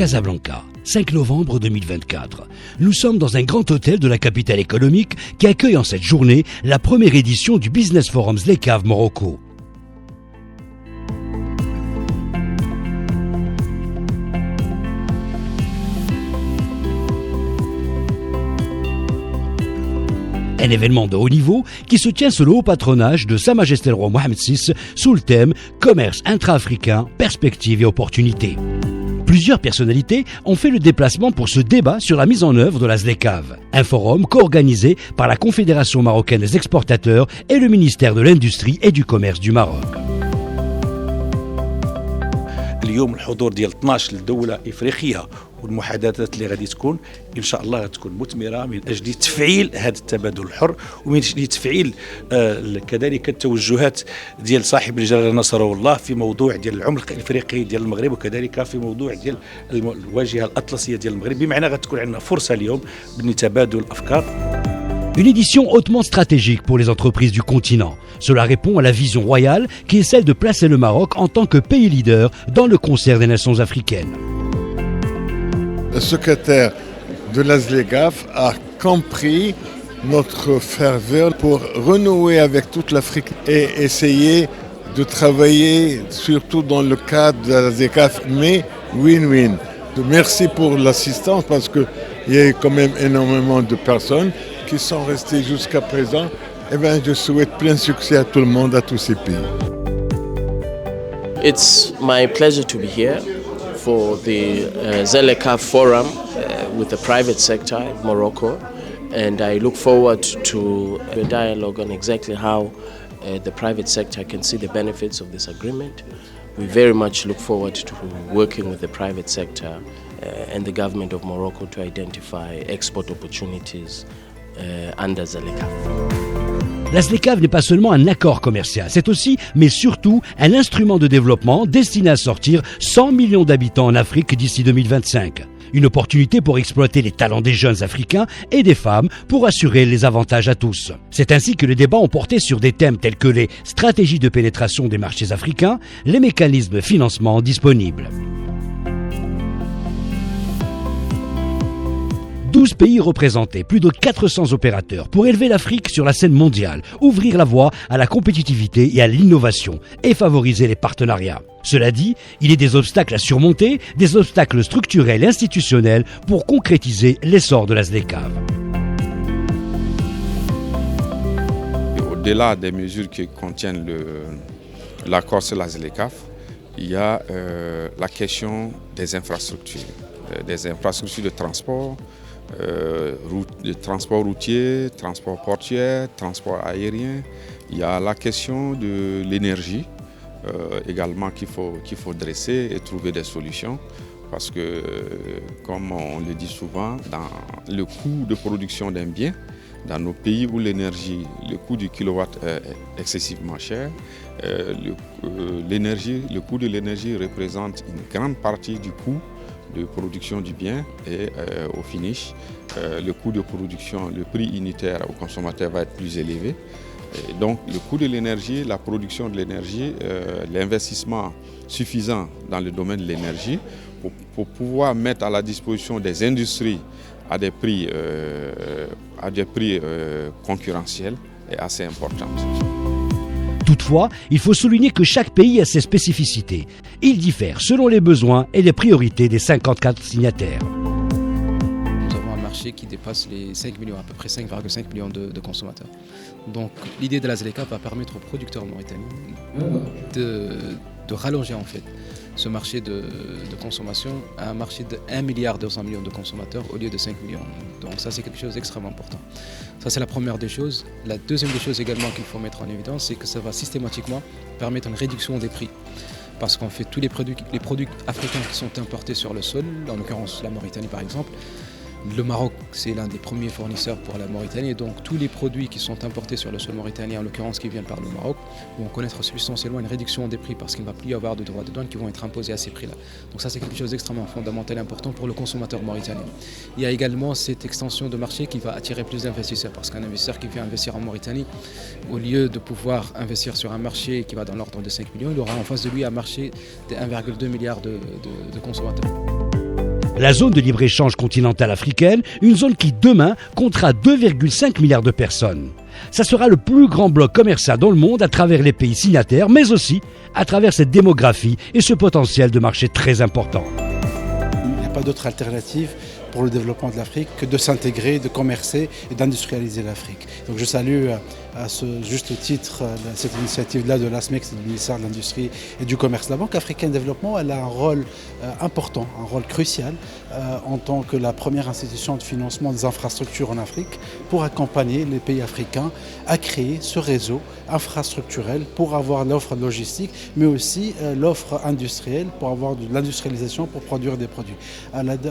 Casablanca, 5 novembre 2024. Nous sommes dans un grand hôtel de la capitale économique qui accueille en cette journée la première édition du Business Forum Zlekaf Morocco. Un événement de haut niveau qui se tient sous le haut patronage de Sa Majesté le Roi Mohammed VI sous le thème « Commerce intra-africain, perspectives et opportunités ». Plusieurs personnalités ont fait le déplacement pour ce débat sur la mise en œuvre de la Zlekaf, un forum co-organisé par la Confédération marocaine des exportateurs et le ministère de l'Industrie et du Commerce du Maroc. اليوم الحضور ديال 12 دولة إفريقية والمحادثات اللي غادي تكون إن شاء الله غتكون مثمرة من أجل تفعيل هذا التبادل الحر ومن أجل تفعيل كذلك التوجهات ديال صاحب الجلالة نصره الله في موضوع ديال العمق الإفريقي ديال المغرب وكذلك في موضوع ديال الواجهة الأطلسية ديال المغرب بمعنى غتكون عندنا فرصة اليوم لتبادل الأفكار. Une édition hautement stratégique pour les entreprises du continent. Cela répond à la vision royale qui est celle de placer le Maroc en tant que pays leader dans le concert des nations africaines. Le secrétaire de la Zlekaf a compris notre ferveur pour renouer avec toute l'Afrique et essayer de travailler surtout dans le cadre de la Zlekaf, mais win-win. Merci pour l'assistance parce qu'il y a eu quand même énormément de personnes qui sont restés jusqu'à présent. Eh bien, je souhaite plein succès à tout le monde, à tous ces pays. It's my pleasure to be here for the Zlekaf Forum with the private sector in Morocco, and I look forward to a dialogue on exactly how the private sector can see the benefits of this agreement. We very much look forward to working with the private sector and the government of Morocco to identify export opportunities under Zlekaf. La Zlekaf n'est pas seulement un accord commercial, c'est aussi, mais surtout, un instrument de développement destiné à sortir 100 millions d'habitants en Afrique d'ici 2025. Une opportunité pour exploiter les talents des jeunes Africains et des femmes pour assurer les avantages à tous. C'est ainsi que les débats ont porté sur des thèmes tels que les stratégies de pénétration des marchés africains, les mécanismes de financement disponibles. 12 pays représentés, plus de 400 opérateurs pour élever l'Afrique sur la scène mondiale, ouvrir la voie à la compétitivité et à l'innovation et favoriser les partenariats. Cela dit, il y a des obstacles à surmonter, des obstacles structurels et institutionnels pour concrétiser l'essor de la Zlekaf. Au-delà des mesures qui contiennent l'accord sur la Zlekaf, il y a la question des infrastructures de transport, de transport routier, transport portuaire, transport aérien. Il y a la question de l'énergie également qu'il faut dresser et trouver des solutions parce que, comme on le dit souvent, dans le coût de production d'un bien, dans nos pays où le coût du kilowatt est excessivement cher, le coût de l'énergie représente une grande partie du coût de production du bien et au finish, le coût de production, le prix unitaire au consommateur va être plus élevé. Et donc le coût de l'énergie, la production de l'énergie, l'investissement suffisant dans le domaine de l'énergie pour pouvoir mettre à la disposition des industries à des prix concurrentiels est assez important. Toutefois, il faut souligner que chaque pays a ses spécificités. Il diffère selon les besoins et les priorités des 54 signataires. Nous avons un marché qui dépasse les 5 millions, à peu près 5,5 millions de consommateurs. Donc l'idée de la Zlekaf va permettre aux producteurs mauritaniens de rallonger en fait ce marché de consommation à un marché de 1,2 milliard de consommateurs au lieu de 5 millions. Donc ça c'est quelque chose d'extrêmement important. Ça c'est la première des choses. La deuxième des choses également qu'il faut mettre en évidence, c'est que ça va systématiquement permettre une réduction des prix. Parce qu'en fait tous les produits africains qui sont importés sur le sol, en l'occurrence la Mauritanie par exemple, le Maroc, c'est l'un des premiers fournisseurs pour la Mauritanie, donc tous les produits qui sont importés sur le sol mauritanien, en l'occurrence qui viennent par le Maroc, vont connaître substantiellement une réduction des prix parce qu'il ne va plus y avoir de droits de douane qui vont être imposés à ces prix-là. Donc ça, c'est quelque chose d'extrêmement fondamental et important pour le consommateur mauritanien. Il y a également cette extension de marché qui va attirer plus d'investisseurs parce qu'un investisseur qui vient investir en Mauritanie, au lieu de pouvoir investir sur un marché qui va dans l'ordre de 5 millions, il aura en face de lui un marché de 1,2 milliard de consommateurs. la zone de libre-échange continentale africaine, une zone qui demain comptera 2,5 milliards de personnes. Ça sera le plus grand bloc commercial dans le monde à travers les pays signataires, mais aussi à travers cette démographie et ce potentiel de marché très important. Il n'y a pas d'autre alternative pour le développement de l'Afrique que de s'intégrer, de commercer et d'industrialiser l'Afrique. Donc je salue à ce juste titre cette initiative-là de l'ASMEX, du ministère de l'Industrie et du Commerce. La Banque africaine de développement, elle a un rôle important, un rôle crucial en tant que la première institution de financement des infrastructures en Afrique pour accompagner les pays africains à créer ce réseau infrastructurel pour avoir l'offre logistique, mais aussi l'offre industrielle pour avoir de l'industrialisation pour produire des produits.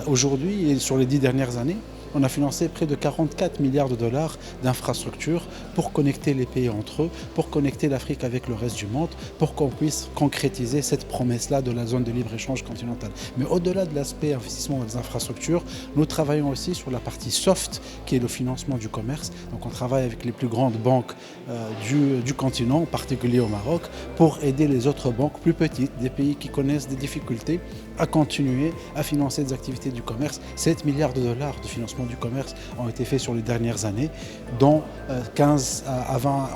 Aujourd'hui et sur les 10 dernières années, on a financé près de 44 milliards de dollars d'infrastructures pour connecter les pays entre eux, pour connecter l'Afrique avec le reste du monde, pour qu'on puisse concrétiser cette promesse-là de la zone de libre-échange continentale. Mais au-delà de l'aspect investissement des infrastructures, nous travaillons aussi sur la partie soft, qui est le financement du commerce. Donc on travaille avec les plus grandes banques du continent, en particulier au Maroc, pour aider les autres banques plus petites, des pays qui connaissent des difficultés, à continuer à financer des activités du commerce. 7 milliards de dollars de financement du commerce ont été faits sur les dernières années, dont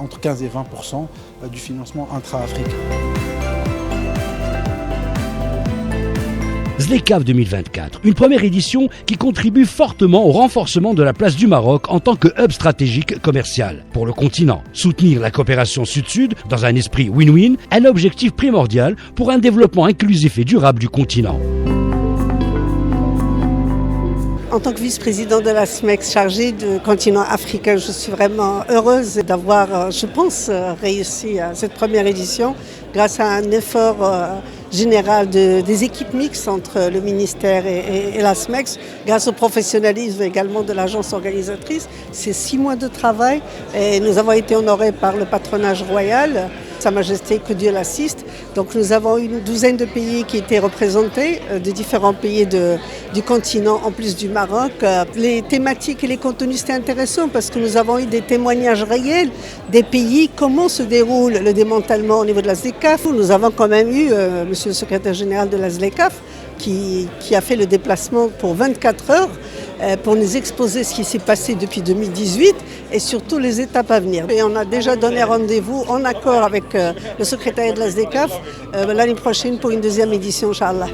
entre 15 et 20% du financement intra-africain. ZLECAf 2024, une première édition qui contribue fortement au renforcement de la place du Maroc en tant que hub stratégique commercial pour le continent. Soutenir la coopération sud-sud dans un esprit win-win, un objectif primordial pour un développement inclusif et durable du continent. En tant que vice-présidente de la SMEX chargée du continent africain, je suis vraiment heureuse d'avoir, je pense, réussi à cette première édition grâce à un effort général des équipes mixtes entre le ministère et la SMEX, grâce au professionnalisme également de l'agence organisatrice. C'est 6 mois de travail et nous avons été honorés par le patronage royal. Sa Majesté, que Dieu l'assiste. Donc nous avons une douzaine de pays qui étaient représentés, de différents pays du continent en plus du Maroc. Les thématiques et les contenus c'était intéressant parce que nous avons eu des témoignages réels des pays, comment se déroule le démantèlement au niveau de la ZLECAf. Nous avons quand même eu monsieur le secrétaire général de la ZLECAf qui a fait le déplacement pour 24 heures pour nous exposer ce qui s'est passé depuis 2018 et surtout les étapes à venir. Et on a déjà donné rendez-vous en accord avec le secrétariat de la ZLECAf l'année prochaine pour une deuxième édition, Inch'Allah.